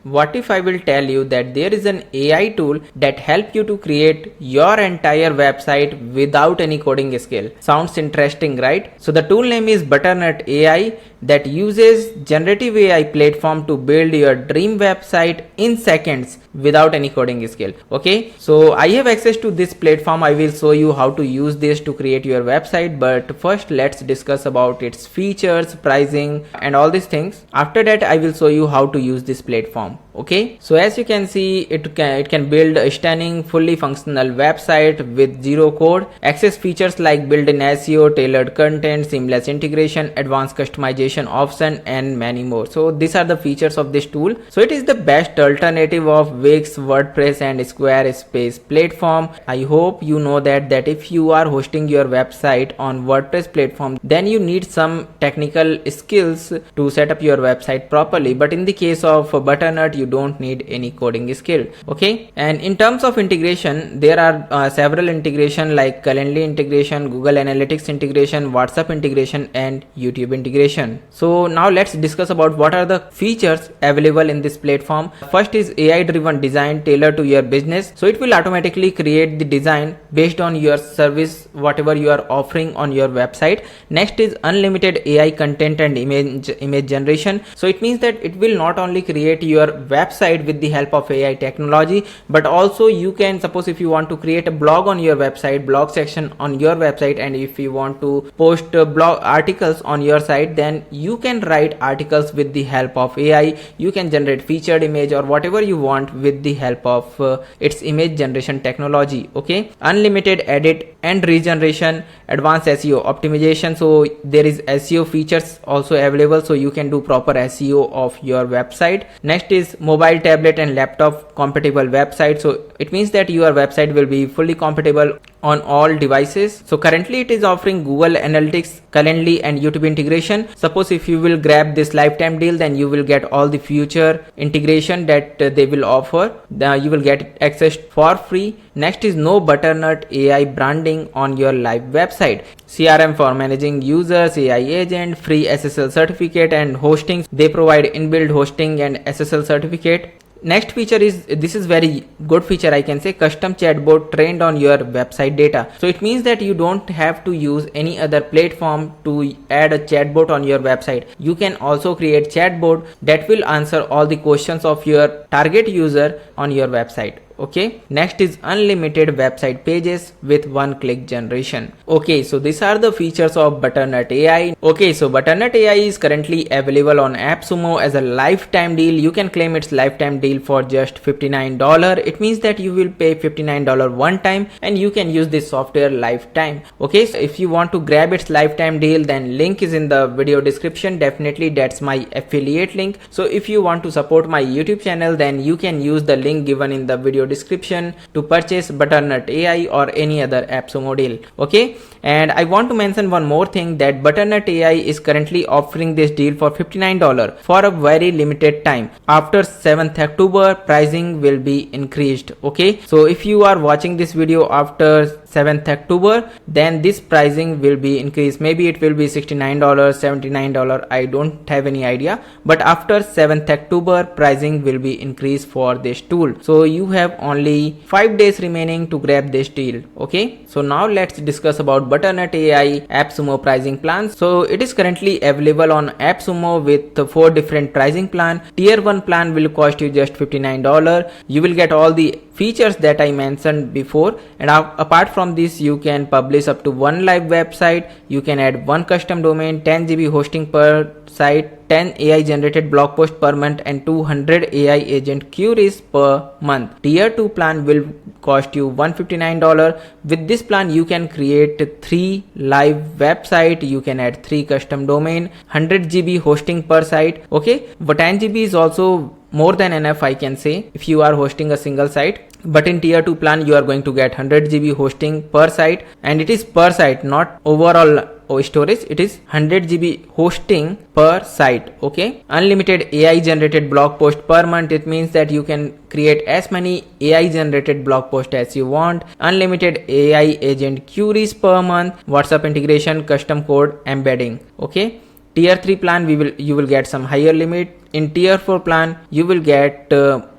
What if I will tell you that there is an AI tool that help you to create your entire website without any coding skill? Sounds interesting, right? So the tool name is Butternut AI that uses generative AI platform to build your dream website in seconds without any coding skill. Okay, so I have access to this platform. I will show you how to use this to create your website, but first let's discuss about its features, pricing and all these things. After that I will show you how to use this platform. Okay, so as you can see, it can build a stunning fully functional website with zero code. Access features like built-in SEO, tailored content, seamless integration, advanced customization option and many more. So these are the features of this tool. So it is the best alternative of Wix, WordPress and Squarespace platform. I hope you know that if you are hosting your website on WordPress platform, then you need some technical skills to set up your website properly, but in the case of Butternut you don't need any coding skill. Okay, and in terms of integration, there are several integration like Calendly integration, Google Analytics integration, WhatsApp integration and YouTube integration. So now let's discuss about what are the features available in this platform. First is AI driven design tailored to your business. So it will automatically create the design based on your service, whatever you are offering on your website. Next is unlimited AI content and image generation. So it means that it will not only create your website with the help of AI technology, but also you can, suppose if you want to create a blog on your website, blog section on your website, and if you want to post blog articles on your site, then you can write articles with the help of AI. You can generate featured image or whatever you want with the help of its image generation technology. Okay, unlimited edit and regeneration, advanced SEO optimization. So there is SEO features also available, so you can do proper SEO of your website. Next is mobile, tablet and laptop compatible website. So it means that your website will be fully compatible on all devices. So currently it is offering Google Analytics, Calendly and YouTube integration. Suppose if you will grab this lifetime deal, then you will get all the future integration that they will offer. You will get access for free. Next is no Butternut AI branding on your live website. CRM for managing users, AI agent, free SSL certificate and hosting. They provide inbuilt hosting and SSL certificate. Next feature is, this is very good feature I can say, custom chatbot trained on your website data. So it means that you don't have to use any other platform to add a chatbot on your website. You can also create chatbot that will answer all the questions of your target user on your website. Okay, next is unlimited website pages with one-click generation. Okay, so these are the features of Butternut AI. Okay, so Butternut AI is currently available on AppSumo as a lifetime deal. You can claim its lifetime deal for just $59. It means that you will pay $59 one time and you can use this software lifetime. Okay, so if you want to grab its lifetime deal, then link is in the video description. Definitely that's my affiliate link. So if you want to support my YouTube channel, then you can use the link given in the video description to purchase Butternut AI or any other AppSumo deal. Okay, and I want to mention one more thing, that Butternut AI is currently offering this deal for $59 for a very limited time. After 7th October, pricing will be increased. Okay, so if you are watching this video after 7th October, then this pricing will be increased. Maybe it will be $69, $79, I don't have any idea, but after 7th October pricing will be increased for this tool. So you have only 5 days remaining to grab this deal. Okay, so now let's discuss about Butternut AI AppSumo pricing plans. So it is currently available on AppSumo with 4 different pricing plan. Tier 1 plan will cost you just $59. You will get all the features that I mentioned before, and apart from this you can publish up to 1 live website, you can add 1 custom domain, 10 GB hosting per site, 10 AI generated blog post per month and 200 AI agent queries per month. Tier 2 plan will cost you $159. With this plan you can create 3 live website, you can add 3 custom domain, 100 GB hosting per site. Okay, but 10 GB is also more than enough I can say if you are hosting a single site. But in tier 2 plan you are going to get 100 GB hosting per site, and it is per site, not overall storage. It is 100 GB hosting per site. Okay, unlimited AI generated blog post per month. It means that you can create as many AI generated blog posts as you want. Unlimited AI agent queries per month. WhatsApp integration, custom code embedding. Okay, tier 3 plan you will get some higher limit. In tier 4 plan you will get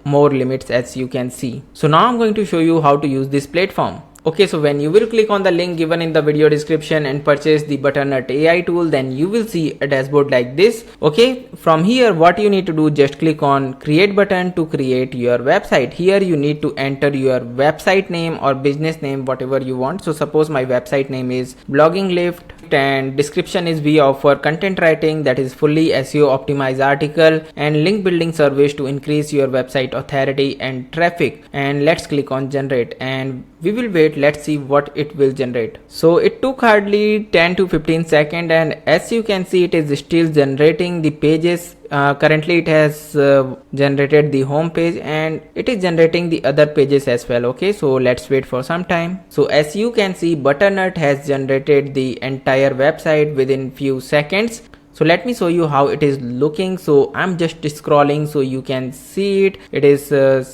more limits, as you can see. So now I'm going to show you how to use this platform. Okay, so when you will click on the link given in the video description and purchase the Butternut AI tool, then you will see a dashboard like this. Okay, from here what you need to do, just click on create button to create your website. Here you need to enter your website name or business name, whatever you want. So suppose my website name is Blogging Lift, and description is we offer content writing that is fully SEO optimized article and link building service to increase your website authority and traffic. And let's click on generate and we will wait. Let's see what it will generate. So it took hardly 10 to 15 seconds, and as you can see it is still generating the pages. Currently it has generated the home page and it is generating the other pages as well. Okay, so let's wait for some time. So as you can see, Butternut has generated the entire website within few seconds. So let me show you how it is looking. So I'm just scrolling so you can see it. It is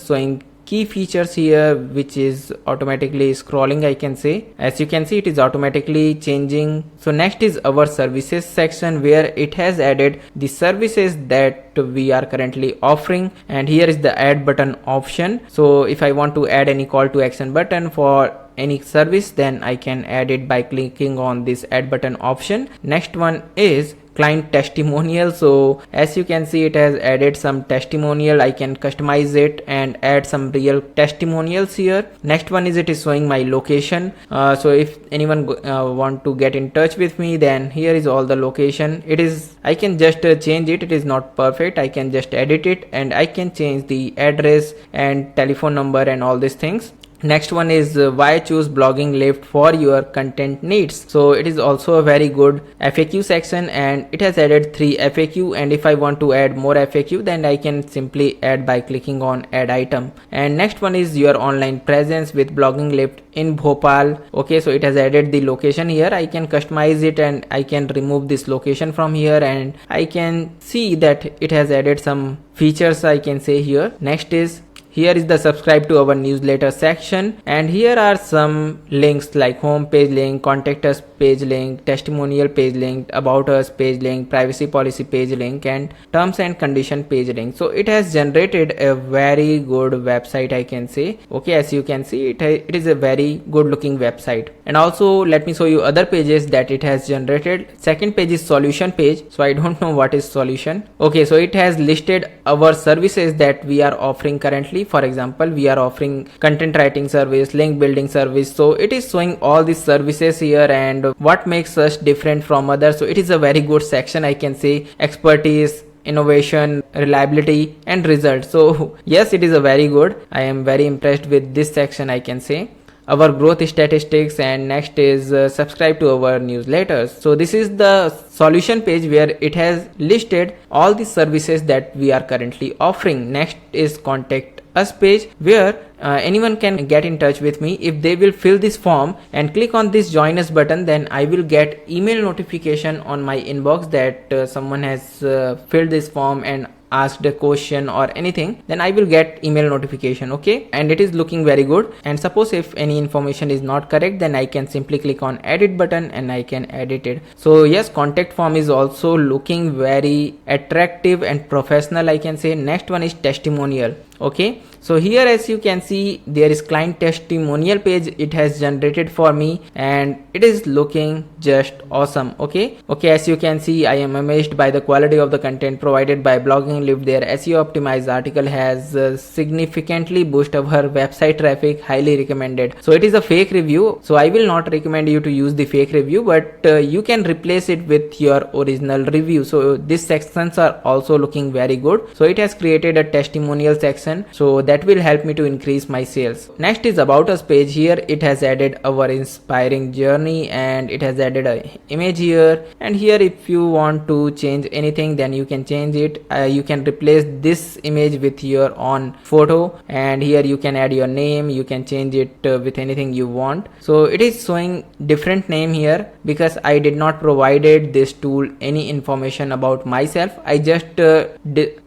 showing key features here, which is automatically scrolling, I can say. As you can see, it is automatically changing. So next is our services section, where it has added the services that we are currently offering, and here is the add button option. So if I want to add any call to action button for any service, then I can add it by clicking on this add button option. Next one is client testimonial. So as you can see, it has added some testimonial. I can customize it and add some real testimonials here. Next one is it is showing my location. So if anyone want to get in touch with me, then here is all the location. It is, I can just change it. It is not perfect. I can just edit it and I can change the address and telephone number and all these things. Next one is why choose Blogging Lift for your content needs. So it is also a very good FAQ section, and it has added 3 FAQ, and if I want to add more FAQ, then I can simply add by clicking on add item. And next one is your online presence with Blogging Lift in Bhopal. Okay, so it has added the location here. I can customize it and I can remove this location from here, and I can see that it has added some features, I can say here. Next is, here is the subscribe to our newsletter section, and here are some links like home page link, contact us page link, testimonial page link, about us page link, privacy policy page link, and terms and condition page link. So it has generated a very good website, I can say. Okay, as you can see, it is a very good looking website. And also let me show you other pages that it has generated. Second page is solution page. So I don't know what is solution. Okay, so it has listed our services that we are offering currently. For example, we are offering content writing service, link building service. So it is showing all these services here and what makes us different from others. So it is a very good section, I can say. Expertise, innovation, reliability, and results. So yes, it is a very good. I am very impressed with this section, I can say. Our growth statistics, and next is subscribe to our newsletters. So this is the solution page where it has listed all the services that we are currently offering. Next is contact us page, where anyone can get in touch with me if they will fill this form and click on this join us button. Then I will get email notification on my inbox that someone has filled this form and asked a question or anything. Then I will get email notification. Okay, and it is looking very good. And suppose if any information is not correct, then I can simply click on edit button and I can edit it. So yes, contact form is also looking very attractive and professional, I can say. Next one is testimonial. Okay, so here as you can see, there is client testimonial page. It has generated for me and it is looking just awesome. Okay, as you can see, I am amazed by the quality of the content provided by Blogging Lift. Their SEO optimized article has significantly boosted our website traffic. Highly recommended. So it is a fake review, so I will not recommend you to use the fake review, but you can replace it with your original review. So these sections are also looking very good. So it has created a testimonial section, so that will help me to increase my sales. Next is about us page. Here it has added our inspiring journey and it has added a image here, and here if you want to change anything, then you can change it. You can replace this image with your own photo, and here you can add your name. You can change it with anything you want. So it is showing different name here because I did not provided this tool any information about myself. I just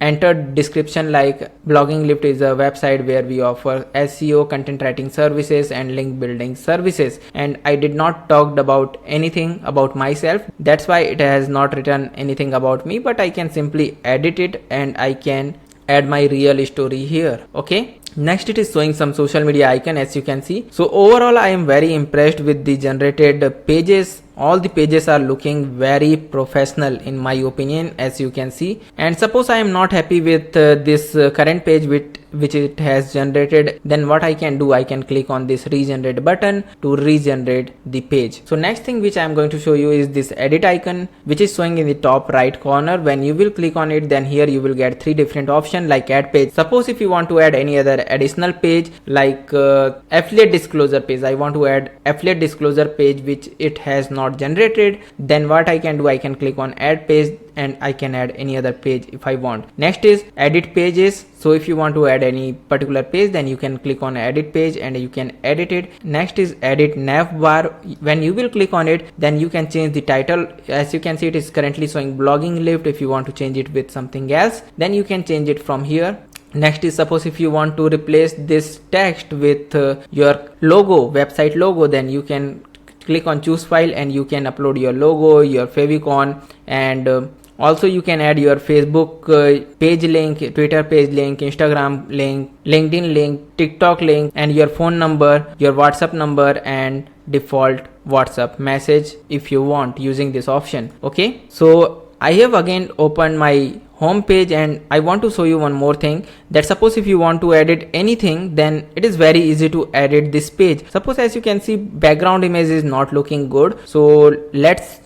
entered description like Blogging Lift is a website where we offer SEO, content writing services, and link building services, and I did not talked about any anything about myself. That's why it has not written anything about me, but I can simply edit it and I can add my real story here. Okay, next it is showing some social media icon, as you can see. So overall I am very impressed with the generated pages. All the pages are looking very professional in my opinion, as you can see. And suppose I am not happy with this current page which it has generated, then what I can do, I can click on this regenerate button to regenerate the page. So next thing which I am going to show you is this edit icon, which is showing in the top right corner. When you will click on it, then here you will get three different options like add page. Suppose if you want to add any other additional page like affiliate disclosure page, I want to add affiliate disclosure page which it has not generated, then what I can do, I can click on add page and I can add any other page if I want. Next is edit pages. So if you want to add any particular page, then you can click on edit page and you can edit it. Next is edit nav bar. When you will click on it, then you can change the title. As you can see, it is currently showing blogging lift. If you want to change it with something else, then you can change it from here. Next is, suppose if you want to replace this text with your logo, website logo, then you can click on choose file and you can upload your logo, your favicon, and also you can add your Facebook page link, Twitter page link, Instagram link, LinkedIn link, TikTok link, and your phone number, your WhatsApp number, and default WhatsApp message if you want using this option. Okay, so I have again opened my home page and I want to show you one more thing, that suppose if you want to edit anything, then it is very easy to edit this page. Suppose as you can see, background image is not looking good. So let's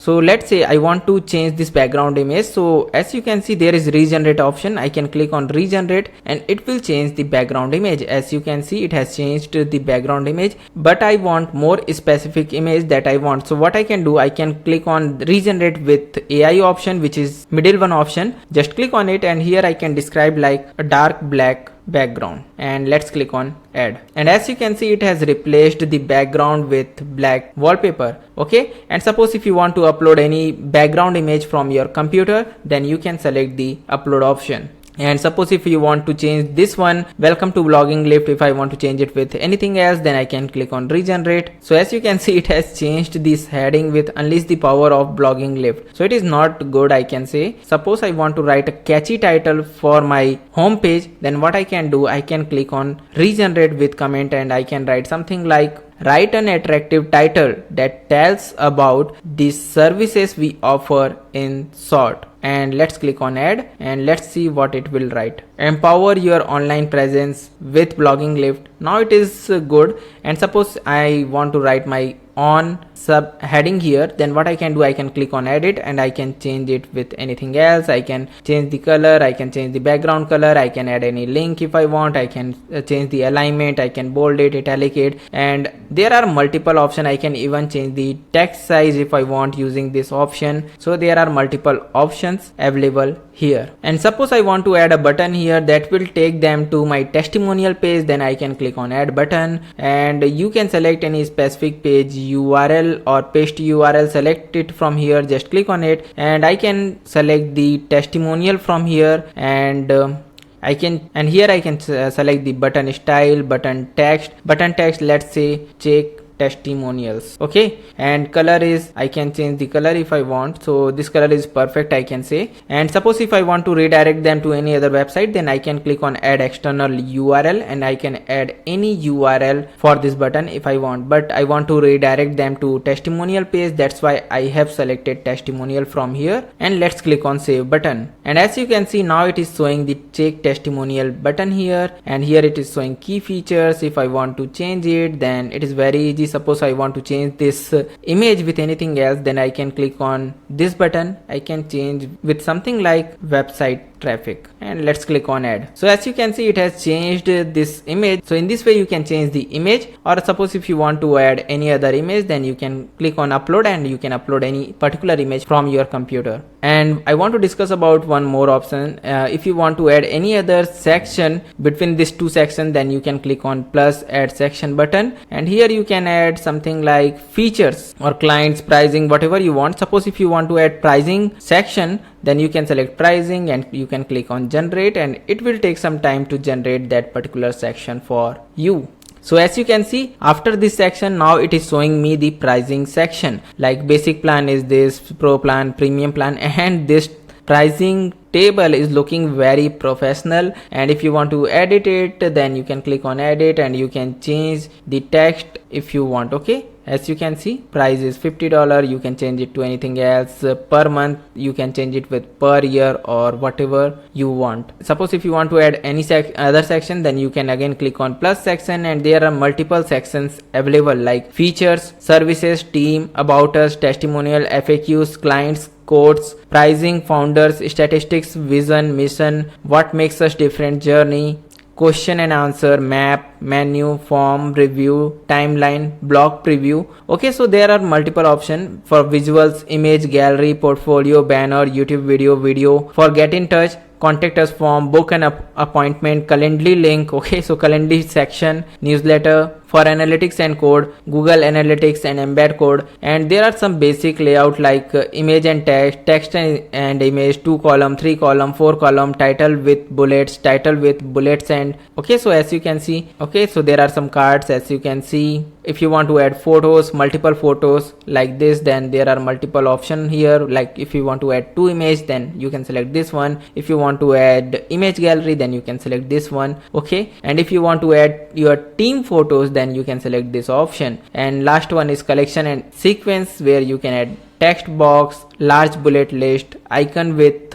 say I want to change this background image. So as you can see, there is regenerate option. I can click on regenerate and it will change the background image. As you can see, it has changed the background image, but I want more specific image that I want. So what I can do, I can click on regenerate with AI option, which is middle one option. Just click on it and here I can describe like a dark black background, and let's click on add. And as you can see, it has replaced the background with black wallpaper. Okay, and suppose if you want to upload any background image from your computer, then you can select the upload option. And suppose if you want to change this one, welcome to blogging lift, if I want to change it with anything else, then I can click on regenerate. So as you can see, it has changed this heading with unleash the power of blogging lift. So it is not good, I can say. Suppose I want to write a catchy title for my home page, then what I can do, I can click on regenerate with comment and I can write something like write an attractive title that tells about the services we offer in short. And let's click on add and let's see what it will write. Empower your online presence with blogging lift. Now it is good. And suppose I want to write my on sub heading here, then what I can do, I can click on edit and I can change it with anything else. I can change the color, I can change the background color, I can add any link if I want, I can change the alignment, I can bold it, italic it, and there are multiple options. I can even change the text size if I want using this option. So there are multiple options available here. And suppose I want to add a button here that will take them to my testimonial page, then I can click on add button and you can select any specific page URL or paste URL, select it from here, just click on it and I can select the testimonial from here and here I can select the button style, button text, let's say check testimonials. Okay, and color is, I can change the color if I want. So this color is perfect, I can say. And suppose if I want to redirect them to any other website, then I can click on add external URL and I can add any URL for this button if I want, but I want to redirect them to testimonial page. That's why I have selected testimonial from here and let's click on save button. And as you can see, now it is showing the check testimonial button here, and here it is showing key features. If I want to change it, then it is very easy. Suppose I want to change this image with anything else, then I can click on this button. I can change with something like website traffic and let's click on add. So as you can see, it has changed this image. So in this way you can change the image, or suppose if you want to add any other image, then you can click on upload and you can upload any particular image from your computer. And I want to discuss about one more option. If you want to add any other section between these two sections, then you can click on plus add section button and here you can add something like features or clients, pricing, whatever you want. Suppose if you want to add pricing section, then you can select pricing and you can click on generate and it will take some time to generate that particular section for you. So as you can see, after this section, now it is showing me the pricing section, like basic plan is this, pro plan, premium plan, and this pricing table is looking very professional. And if you want to edit it, then you can click on edit and you can change the text if you want. Okay, as you can see, price is $50. You can change it to anything else. Per month you can change it with per year or whatever you want. Suppose if you want to add any other section, then you can again click on plus section, and there are multiple sections available like features, services, team, about us, testimonial, FAQs, clients, quotes, pricing, founders, statistics, vision, mission, what makes us different, journey, question and answer, map, menu, form, review, timeline, blog preview. Okay, so there are multiple options for visuals, image, gallery, portfolio, banner, YouTube video. For get in touch, contact us form, book an appointment, Calendly link. Okay, so Calendly section, newsletter. For analytics and code, Google Analytics and embed code. And there are some basic layout like image and text and image, 2 column, 3 column, 4 column, title with bullets, and okay, so as you can see, okay, so there are some cards as you can see. If you want to add photos, multiple photos like this, then there are multiple options here. Like if you want to add 2 images, then you can select this one. If you want to add image gallery, then you can select this one. Okay, and if you want to add your team photos, then you can select this option. And last one is collection and sequence, where you can add text box, large bullet list, icon with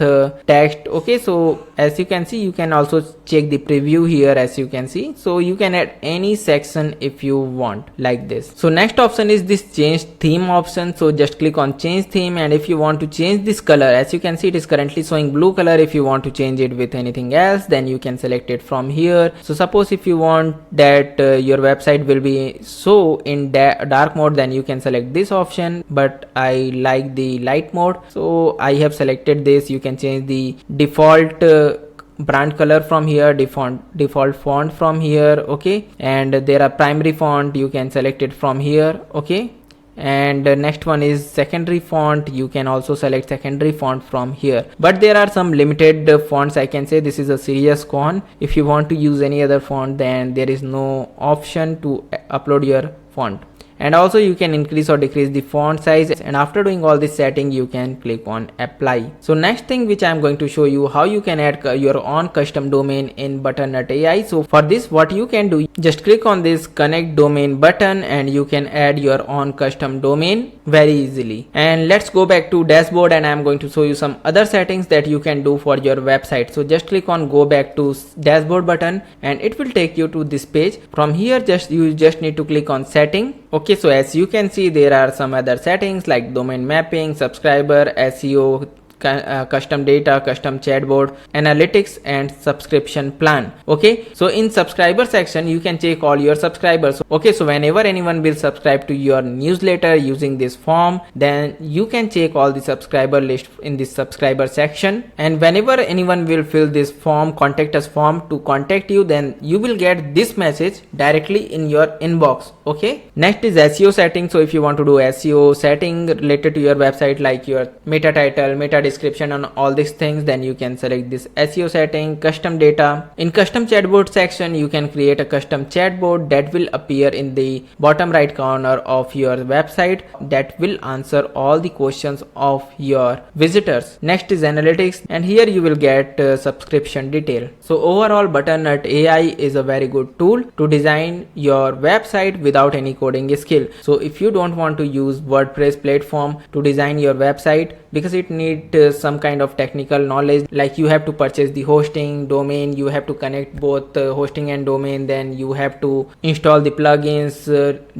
text. Okay, so as you can see, you can also check the preview here as you can see. So you can add any section if you want like this. So next option is this change theme option. So just click on change theme, and if you want to change this color, as you can see, it is currently showing blue color. If you want to change it with anything else, then you can select it from here. So suppose if you want that your website will be so in dark mode, then you can select this option, but I like the light mode, so I have selected this. You can change the default brand color from here, default font from here. Okay, and there are primary font, you can select it from here. Okay, and next one is secondary font. You can also select secondary font from here, but there are some limited fonts. I can say this is a serious con. If you want to use any other font, then there is no option to upload your font. And also you can increase or decrease the font size, and after doing all this setting, you can click on apply. So next thing which I am going to show you, how you can add your own custom domain in Butternut AI. So for this, what you can do, just click on this connect domain button, and you can add your own custom domain very easily. And let's go back to dashboard, and I am going to show you some other settings that you can do for your website. So just click on go back to dashboard button, and it will take you to this page. From here, you just need to click on setting. Okay, so as you can see, there are some other settings like domain mapping, subscriber, SEO, custom data, custom chatbot, analytics, and subscription plan. Okay, so in subscriber section, you can check all your subscribers. Okay, so whenever anyone will subscribe to your newsletter using this form, then you can check all the subscriber list in this subscriber section. And whenever anyone will fill this form, contact us form to contact you, then you will get this message directly in your inbox. Okay, next is SEO setting. So if you want to do SEO setting related to your website, like your meta title, meta description, and all these things, then you can select this SEO setting. Custom data. In custom chatbot section, you can create a custom chatbot that will appear in the bottom right corner of your website, that will answer all the questions of your visitors. Next is analytics, and here you will get subscription detail. So overall, Butternut AI is a very good tool to design your website without any coding skill. So if you don't want to use WordPress platform to design your website, because it needs some kind of technical knowledge, like you have to purchase the hosting, domain, you have to connect both hosting and domain, then you have to install the plugins,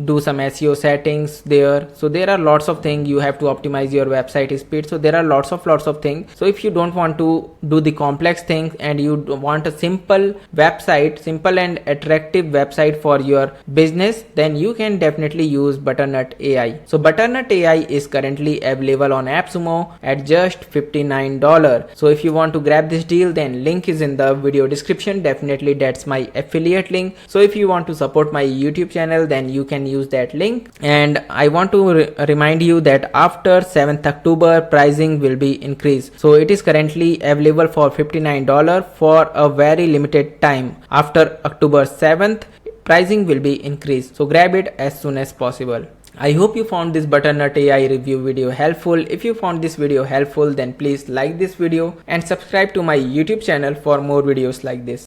do some SEO settings there. So there are lots of things. You have to optimize your website speed. So there are lots of things. So if you don't want to do the complex things, and you want a simple website, simple and attractive website for your business, then you can definitely use Butternut AI. So Butternut AI is currently available on AppSumo at just $59. So if you want to grab this deal, then link is in the video description. Definitely that's my affiliate link. So if you want to support my YouTube channel, then you can use that link. And I want to remind you that after 7th October, pricing will be increased. So it is currently available for $59 for a very limited time. After October 7th, pricing will be increased. So grab it as soon as possible. I hope you found this Butternut AI review video helpful. If you found this video helpful, then please like this video and subscribe to my YouTube channel for more videos like this.